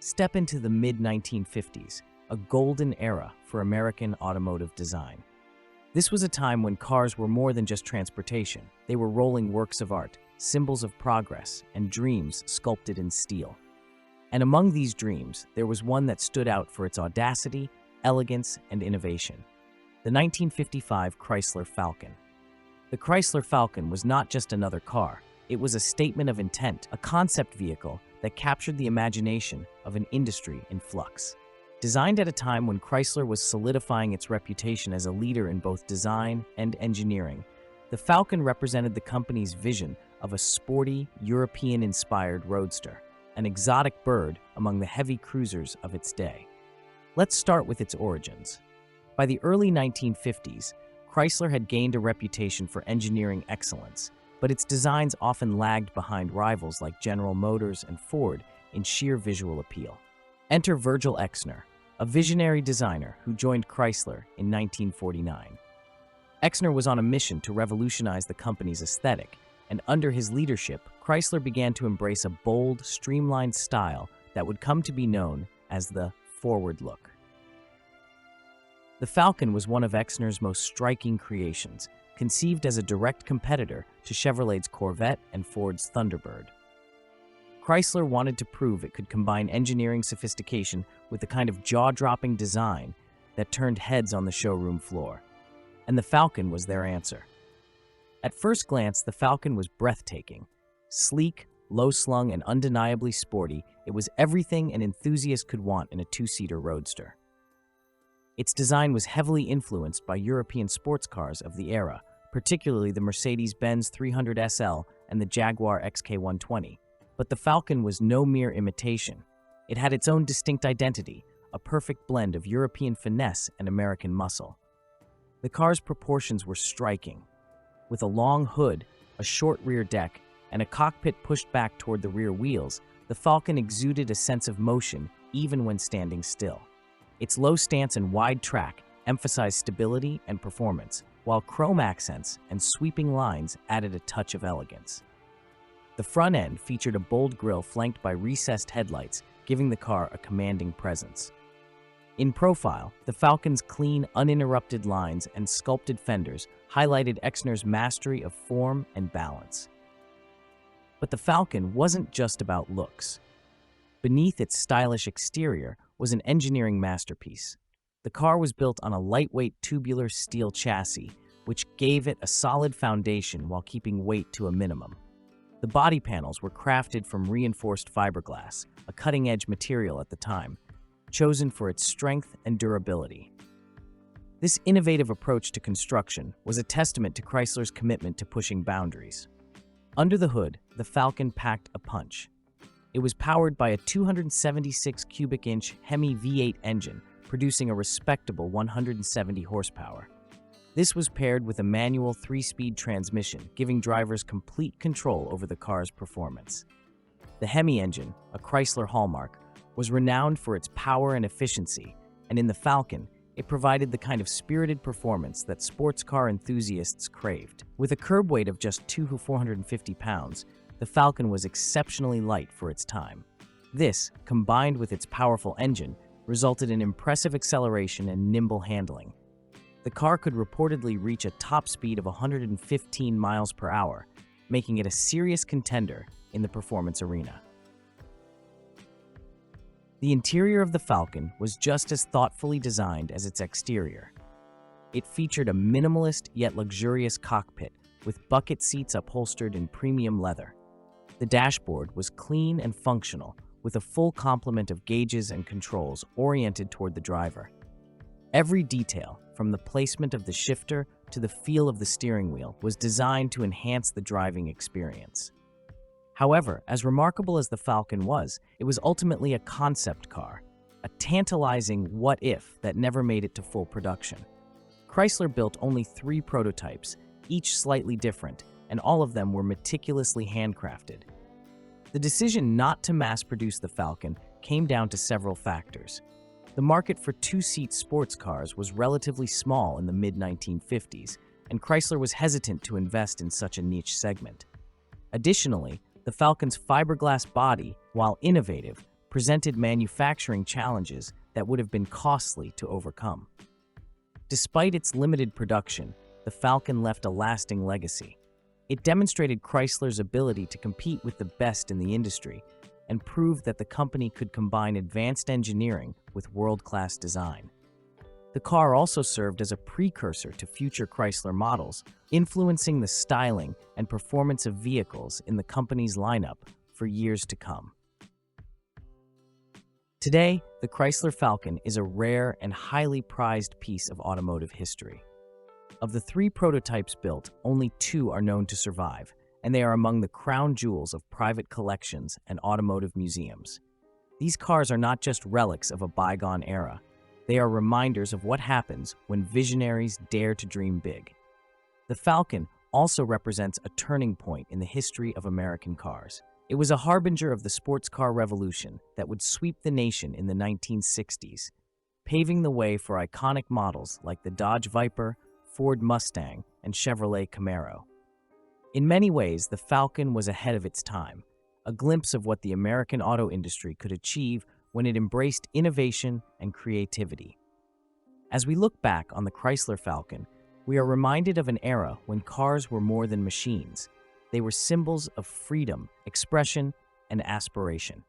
Step into the mid-1950s, a golden era for American automotive design. This was a time when cars were more than just transportation. They were rolling works of art, symbols of progress, and dreams sculpted in steel. And among these dreams, there was one that stood out for its audacity, elegance, and innovation: the 1955 Chrysler Falcon. The Chrysler Falcon was not just another car. It was a statement of intent, a concept vehicle that captured the imagination of an industry in flux. Designed at a time when Chrysler was solidifying its reputation as a leader in both design and engineering, the Falcon represented the company's vision of a sporty, European-inspired roadster, an exotic bird among the heavy cruisers of its day. Let's start with its origins. By the early 1950s, Chrysler had gained a reputation for engineering excellence, but its designs often lagged behind rivals like General Motors and Ford in sheer visual appeal. Enter Virgil Exner, a visionary designer who joined Chrysler in 1949. Exner was on a mission to revolutionize the company's aesthetic, and under his leadership, Chrysler began to embrace a bold, streamlined style that would come to be known as the forward look. The Falcon was one of Exner's most striking creations, conceived as a direct competitor to Chevrolet's Corvette and Ford's Thunderbird. Chrysler wanted to prove it could combine engineering sophistication with the kind of jaw-dropping design that turned heads on the showroom floor. And the Falcon was their answer. At first glance, the Falcon was breathtaking. Sleek, low-slung, and undeniably sporty, it was everything an enthusiast could want in a two-seater roadster. Its design was heavily influenced by European sports cars of the era, particularly the Mercedes-Benz 300 SL and the Jaguar XK120. But the Falcon was no mere imitation. It had its own distinct identity, a perfect blend of European finesse and American muscle. The car's proportions were striking. With a long hood, a short rear deck, and a cockpit pushed back toward the rear wheels, the Falcon exuded a sense of motion even when standing still. Its low stance and wide track emphasized stability and performance, while chrome accents and sweeping lines added a touch of elegance. The front end featured a bold grille flanked by recessed headlights, giving the car a commanding presence. In profile, the Falcon's clean, uninterrupted lines and sculpted fenders highlighted Exner's mastery of form and balance. But the Falcon wasn't just about looks. Beneath its stylish exterior was an engineering masterpiece. The car was built on a lightweight tubular steel chassis, which gave it a solid foundation while keeping weight to a minimum. The body panels were crafted from reinforced fiberglass, a cutting-edge material at the time, chosen for its strength and durability. This innovative approach to construction was a testament to Chrysler's commitment to pushing boundaries. Under the hood, the Falcon packed a punch. It was powered by a 276 cubic inch Hemi V8 engine, producing a respectable 170 horsepower. This was paired with a manual 3-speed transmission, giving drivers complete control over the car's performance. The Hemi engine, a Chrysler hallmark, was renowned for its power and efficiency, and in the Falcon, it provided the kind of spirited performance that sports car enthusiasts craved. With a curb weight of just 450 pounds, the Falcon was exceptionally light for its time. This, combined with its powerful engine, resulted in impressive acceleration and nimble handling. The car could reportedly reach a top speed of 115 miles per hour, making it a serious contender in the performance arena. The interior of the Falcon was just as thoughtfully designed as its exterior. It featured a minimalist yet luxurious cockpit with bucket seats upholstered in premium leather. The dashboard was clean and functional, with a full complement of gauges and controls oriented toward the driver. Every detail, from the placement of the shifter to the feel of the steering wheel, was designed to enhance the driving experience. However, as remarkable as the Falcon was, it was ultimately a concept car, a tantalizing what-if that never made it to full production. Chrysler built only 3 prototypes, each slightly different, and all of them were meticulously handcrafted. The decision not to mass-produce the Falcon came down to several factors. The market for two-seat sports cars was relatively small in the mid-1950s, and Chrysler was hesitant to invest in such a niche segment. Additionally, the Falcon's fiberglass body, while innovative, presented manufacturing challenges that would have been costly to overcome. Despite its limited production, the Falcon left a lasting legacy. It demonstrated Chrysler's ability to compete with the best in the industry and proved that the company could combine advanced engineering with world-class design. The car also served as a precursor to future Chrysler models, influencing the styling and performance of vehicles in the company's lineup for years to come. Today, the Chrysler Falcon is a rare and highly prized piece of automotive history. Of the 3 prototypes built, only 2 are known to survive, and they are among the crown jewels of private collections and automotive museums. These cars are not just relics of a bygone era. They are reminders of what happens when visionaries dare to dream big. The Falcon also represents a turning point in the history of American cars. It was a harbinger of the sports car revolution that would sweep the nation in the 1960s, paving the way for iconic models like the Dodge Viper, Ford Mustang, and Chevrolet Camaro. In many ways, the Falcon was ahead of its time, a glimpse of what the American auto industry could achieve when it embraced innovation and creativity. As we look back on the Chrysler Falcon, we are reminded of an era when cars were more than machines. They were symbols of freedom, expression, and aspiration.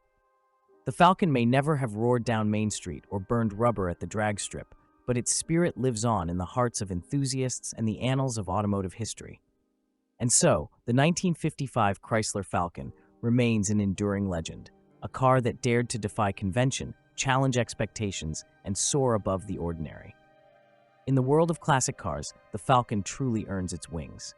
The Falcon may never have roared down Main Street or burned rubber at the drag strip, but its spirit lives on in the hearts of enthusiasts and the annals of automotive history. And so, the 1955 Chrysler Falcon remains an enduring legend, a car that dared to defy convention, challenge expectations, and soar above the ordinary. In the world of classic cars, the Falcon truly earns its wings.